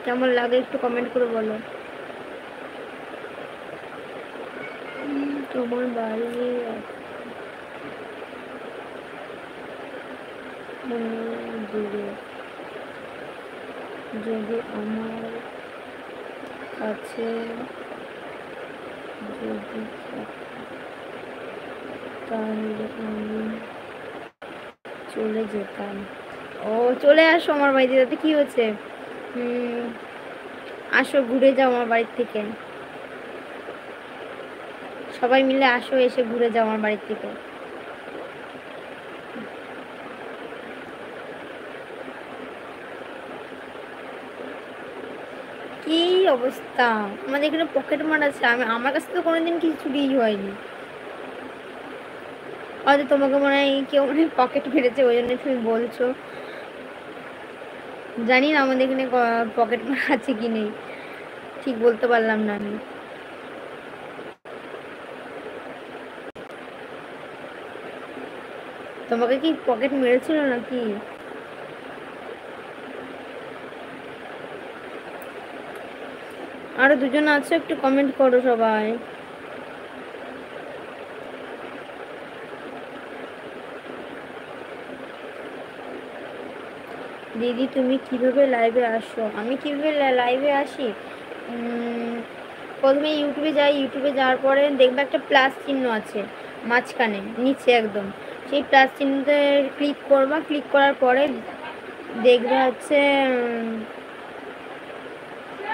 কেমন লাগে একটু কমেন্ট করে বলো। তোমার বাড়ি দূরে, যদি আমার কাছে যদি তাহলে আমি চলে যেতাম। ও চলে আসো আমার বাড়িতে, তাতে কি হচ্ছে? আসো ঘুরে যাও আমার বাড়ির থেকে, সবাই মিলে আসো, এসে ঘুরে যাও আমার বাড়ির থেকে। কি অবস্থা, আমাদের এখানে পকেট মার আছে, আমার কাছে তো কোনোদিন কিছু চুরিই হয়নি। হয়তো তোমাকে মনে হয় কেউ মনে হয় পকেট মেরেছে, ওই জন্য তুমি বলছো। জানি না আমাদের এখানে পকেট মার আছে কি নেই, ঠিক বলতে পারলাম না আমি। তোমাকে কি পকেট মেরেছিল নাকি? আরো দুজন আছে, একটু কমেন্ট করো সবাই। দিদি তুমি কিভাবে লাইভে আসো? আমি কিভাবে লাইভে আসি? প্রথমে ইউটিউবে যাই, ইউটিউবে যাওয়ার পরে দেখবে একটা প্লাস চিহ্ন আছে মাঝখানে নিচে একদম, সেই প্লাস চিহ্নতে ক্লিক করবা, ক্লিক করার পরে দেখবে হচ্ছে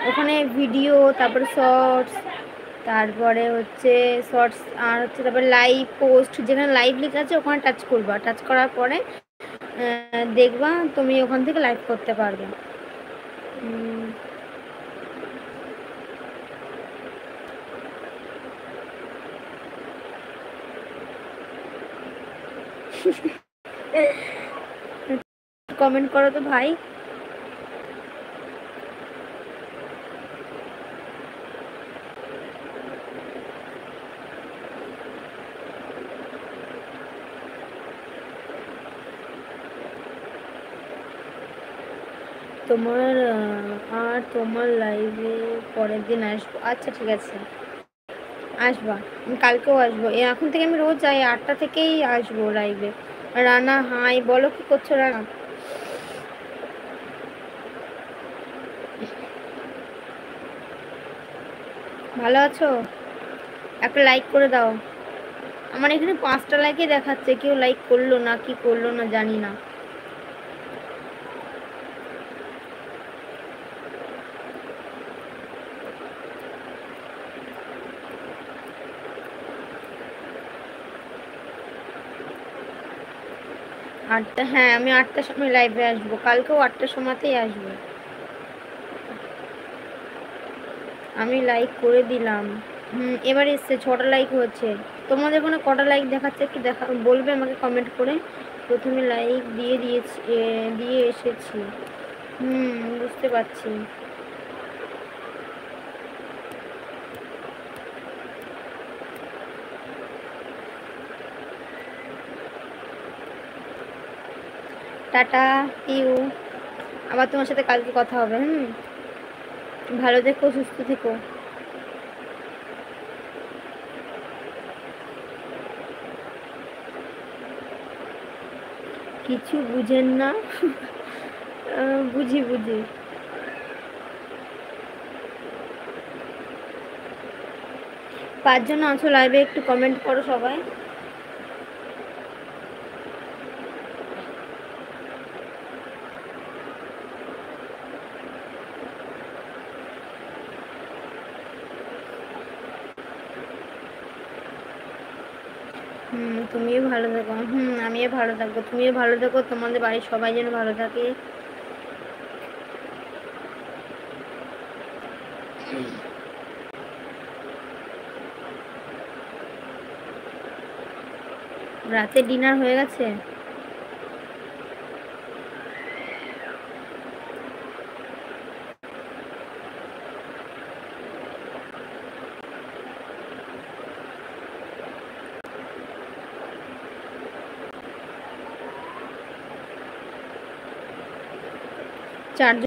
ওখানে ভিডিও, তারপরে শর্টস, তারপরে হচ্ছে শর্টস, আর হচ্ছে তারপরে লাইভ পোস্ট, যেখানে লাইভ লেখা আছে ওখানে টাচ করবা, টাচ করার পরে দেখবা তুমি ওখান থেকে লাইভ করতে পারবে। কমেন্ট করো তো ভাই। তোমার আর তোমার লাইভে পরের দিন আসবো, আচ্ছা ঠিক আছে, আসবা, আমি কালকেও আসবো, এখন থেকে আমি রোজ যাই, 8টা থেকেই আসবো লাইভে। রানা হাই বলো, কি করছো রানা? ভালো আছো? একটা লাইক করে দাও। আমার এখানে 5টা লাইকই দেখাচ্ছে, কেউ লাইক করলো না কি করলো না জানি না। আটটা, হ্যাঁ আমি 8টার সময় লাইভে আসবো, কালকেও 8টার সময়তেই আসবো। আমি লাইক করে দিলাম। এবার এসছে 6টা লাইক হচ্ছে। তোমাদের কোনো কটা লাইক দেখাচ্ছে একটু বলবে আমাকে কমেন্ট করে। প্রথমে লাইক দিয়ে এসেছি। বুঝতে পারছি। টাটা, ইউ, আবার তোমার সাথে কালকে কথা হবে। ভালো থেকো, সুস্থ থেকো। কিছু বুঝেন না? বুঝি বুঝি। 5জন আছো লাইভে, একটু কমেন্ট করো সবাই। তুমিও ভালো থাকো। আমিও ভালো থাকবো, তুমিও ভালো থাকো, তোমাদের বাড়ির সবাই যেন ভালো থাকে। রাতে ডিনার হয়ে গেছে? চারজন